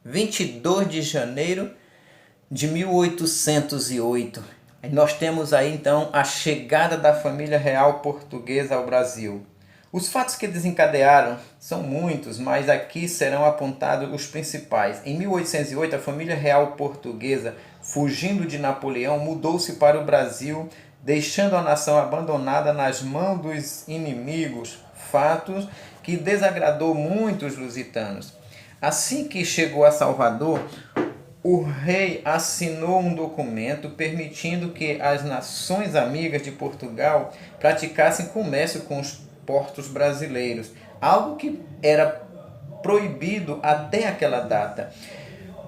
22 de janeiro de 1808. E nós temos aí então a chegada da família real portuguesa ao Brasil. Os fatos que desencadearam são muitos, mas aqui serão apontados os principais. Em 1808, a família real portuguesa, fugindo de Napoleão, mudou-se para o Brasil, deixando a nação abandonada nas mãos dos inimigos, fatos que desagradou muitos lusitanos. Assim que chegou a Salvador, o rei assinou um documento permitindo que as nações amigas de Portugal praticassem comércio com os portos brasileiros, algo que era proibido até aquela data.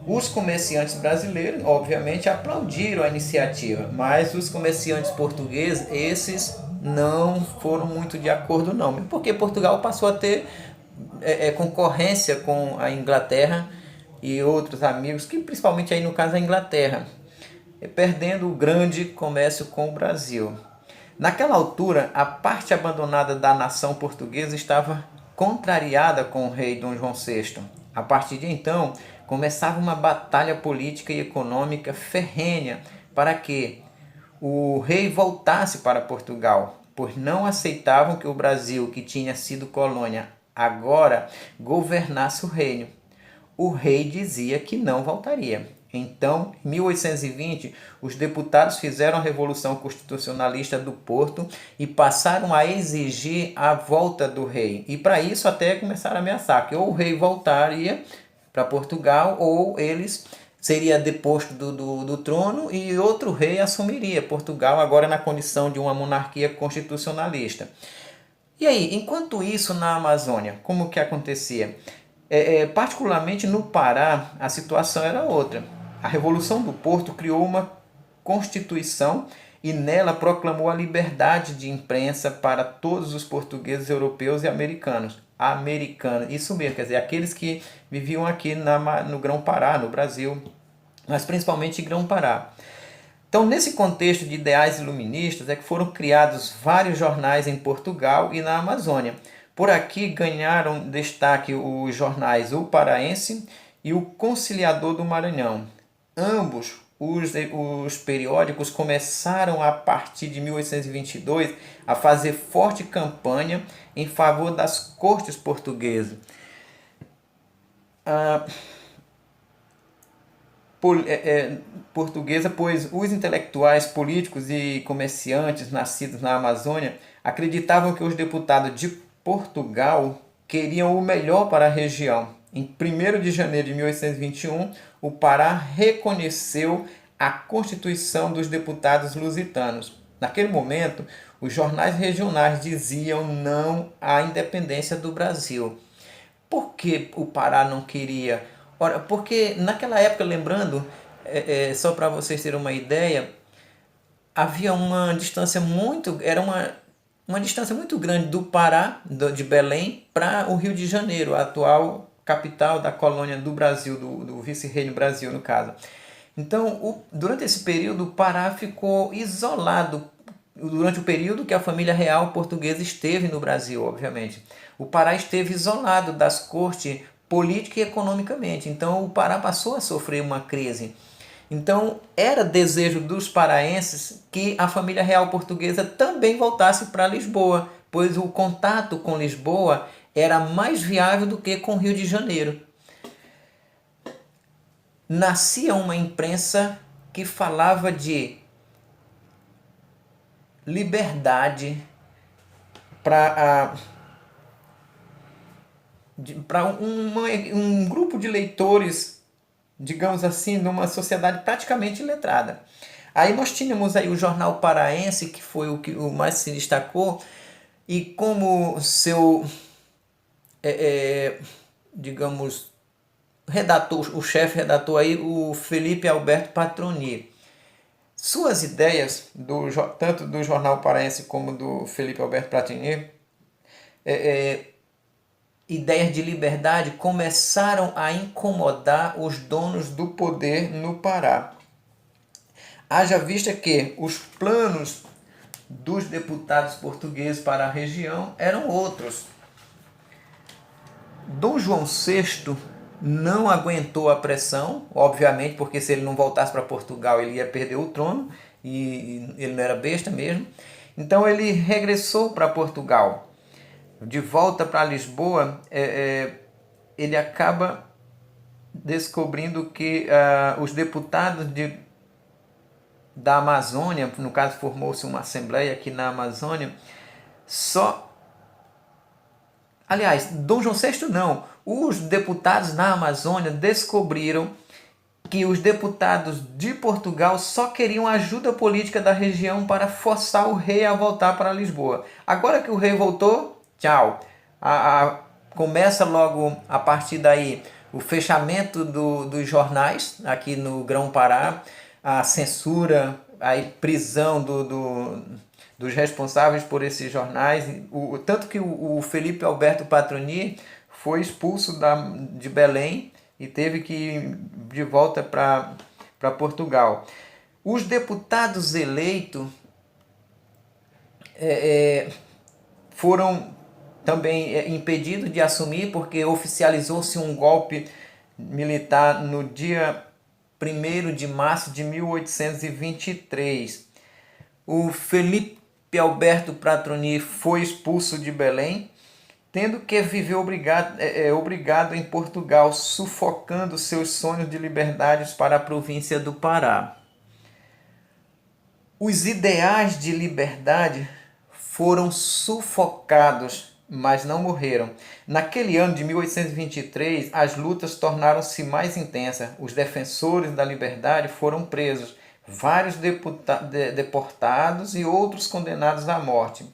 Os comerciantes brasileiros, obviamente, aplaudiram a iniciativa, mas os comerciantes portugueses, esses não foram muito de acordo não, porque Portugal passou a ter concorrência com a Inglaterra e outros amigos, que principalmente aí no caso a Inglaterra, perdendo o grande comércio com o Brasil. Naquela altura, a parte abandonada da nação portuguesa estava contrariada com o rei Dom João VI. A partir de então, começava uma batalha política e econômica ferrenha para que o rei voltasse para Portugal, pois não aceitavam que o Brasil, que tinha sido colônia, agora governasse o reino. O rei dizia que não voltaria. Então, em 1820, os deputados fizeram a Revolução Constitucionalista do Porto e passaram a exigir a volta do rei. E para isso até começaram a ameaçar que ou o rei voltaria para Portugal ou eles seria deposto do trono e outro rei assumiria Portugal, agora na condição de uma monarquia constitucionalista. E aí, enquanto isso na Amazônia, como que acontecia? Particularmente no Pará, a situação era outra. A Revolução do Porto criou uma constituição e nela proclamou a liberdade de imprensa para todos os portugueses, europeus e americanos. Isso mesmo, quer dizer, aqueles que viviam aqui no Grão-Pará, no Brasil, mas principalmente em Grão-Pará. Então, nesse contexto de ideais iluministas, é que foram criados vários jornais em Portugal e na Amazônia. Por aqui ganharam destaque os jornais O Paraense e o Conciliador do Maranhão. Ambos os periódicos começaram a partir de 1822 a fazer forte campanha em favor das cortes portuguesas. Pois os intelectuais, políticos e comerciantes nascidos na Amazônia acreditavam que os deputados de Portugal queriam o melhor para a região. Em 1º de janeiro de 1821, o Pará reconheceu a Constituição dos Deputados Lusitanos. Naquele momento, os jornais regionais diziam não à independência do Brasil. Por que o Pará não queria? Ora, porque naquela época, lembrando, só para vocês terem uma ideia, havia uma distância uma distância muito grande do Pará, de Belém, para o Rio de Janeiro, a atual capital da colônia do Brasil, do vice-reino Brasil, no caso. Então, durante esse período, o Pará ficou isolado, durante o período que a família real portuguesa esteve no Brasil, obviamente. O Pará esteve isolado das cortes política e economicamente. Então, o Pará passou a sofrer uma crise. Então, era desejo dos paraenses que a família real portuguesa também voltasse para Lisboa, pois o contato com Lisboa era mais viável do que com o Rio de Janeiro. Nascia uma imprensa que falava de liberdade para um grupo de leitores, digamos assim, numa sociedade praticamente iletrada. Aí nós tínhamos aí o Jornal Paraense, que foi o que mais se destacou, e como seu, digamos, redator, o chefe redator aí, o Felipe Alberto Patroni. Suas ideias, tanto do Jornal Paraense como do Felipe Alberto Patroni, ideias de liberdade começaram a incomodar os donos do poder no Pará. Haja vista que os planos dos deputados portugueses para a região eram outros. Dom João VI não aguentou a pressão, obviamente, porque se ele não voltasse para Portugal ele ia perder o trono, e ele não era besta mesmo. Então ele regressou para Portugal. De volta para Lisboa, ele acaba descobrindo que os deputados da Amazônia, no caso formou-se uma assembleia aqui na Amazônia, aliás, Dom João VI não, os deputados na Amazônia descobriram que os deputados de Portugal só queriam ajuda política da região para forçar o rei a voltar para Lisboa. Agora que o rei voltou, tchau. Começa logo a partir daí o fechamento dos jornais aqui no Grão-Pará, a censura, a prisão dos responsáveis por esses jornais. Tanto que o Felipe Alberto Patroni foi expulso de Belém e teve que ir de volta para Portugal. Os deputados eleitos foram também impedidos de assumir, porque oficializou-se um golpe militar no dia 1º de março de 1823. O Felipe Alberto Patroni foi expulso de Belém, tendo que viver obrigado em Portugal, sufocando seus sonhos de liberdade para a província do Pará. Os ideais de liberdade foram sufocados, mas não morreram. Naquele ano de 1823, as lutas tornaram-se mais intensas. Os defensores da liberdade foram presos, vários deportados e outros condenados à morte.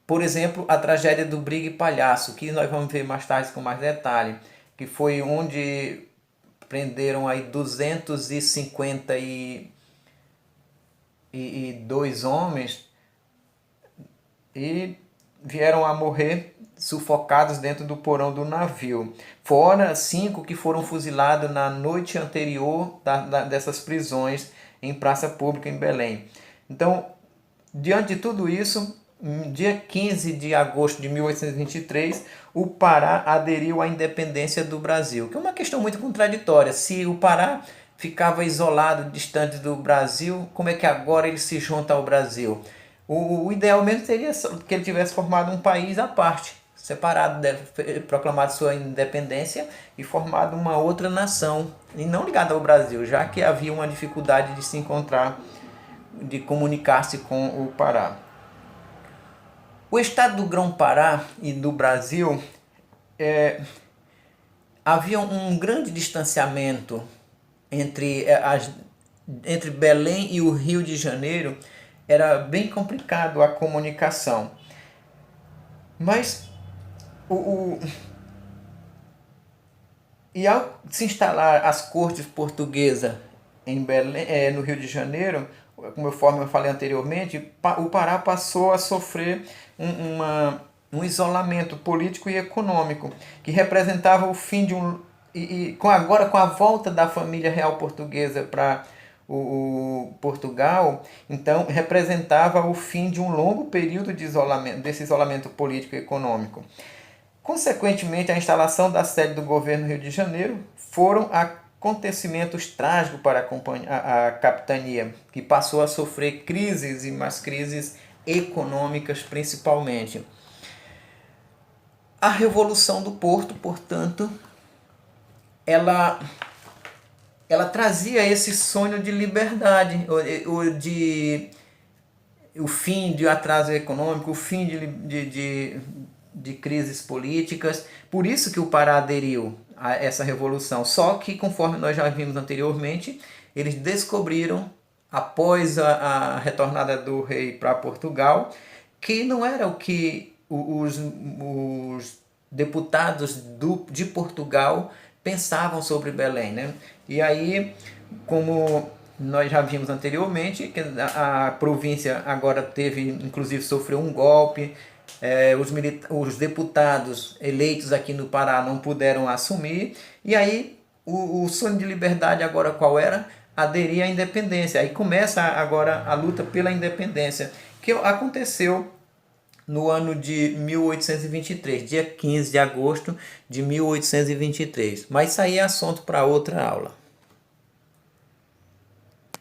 Por exemplo, a tragédia do Brigue Palhaço, que nós vamos ver mais tarde com mais detalhe, que foi onde prenderam aí 252 homens e vieram a morrer sufocados dentro do porão do navio. Fora 5 que foram fuzilados na noite anterior dessas prisões em praça pública em Belém. Então, diante de tudo isso, no dia 15 de agosto de 1823, o Pará aderiu à independência do Brasil, que é uma questão muito contraditória. Se o Pará ficava isolado, distante do Brasil, como é que agora ele se junta ao Brasil? O ideal mesmo seria que ele tivesse formado um país à parte, separado, proclamado sua independência e formado uma outra nação, e não ligada ao Brasil, já que havia uma dificuldade de se encontrar, de comunicar-se com o Pará. O estado do Grão-Pará e do Brasil havia um grande distanciamento entre Belém e o Rio de Janeiro. Era bem complicado a comunicação. Mas ao se instalar as cortes portuguesas em Belém, no Rio de Janeiro, conforme eu falei anteriormente, o Pará passou a sofrer um isolamento político e econômico, que representava o fim de agora com a volta da família real portuguesa para Portugal, então representava o fim de um longo período de isolamento, desse isolamento político e econômico. Consequentemente, a instalação da sede do governo do Rio de Janeiro foram acontecimentos trágicos para a capitania, que passou a sofrer crises, e mais crises econômicas principalmente. A Revolução do Porto, portanto, ela trazia esse sonho de liberdade, o fim de atraso econômico, o fim de crises políticas. Por isso que o Pará aderiu a essa revolução. Só que, conforme nós já vimos anteriormente, eles descobriram, após a retornada do rei para Portugal, que não era o que os deputados de Portugal pensavam sobre Belém, né? E aí, como nós já vimos anteriormente, que a província agora inclusive sofreu um golpe, os deputados eleitos aqui no Pará não puderam assumir, e aí o sonho de liberdade agora qual era? Aderir à independência. Aí começa agora a luta pela independência, que aconteceu no ano de 1823, dia 15 de agosto de 1823. Mas isso aí é assunto para outra aula.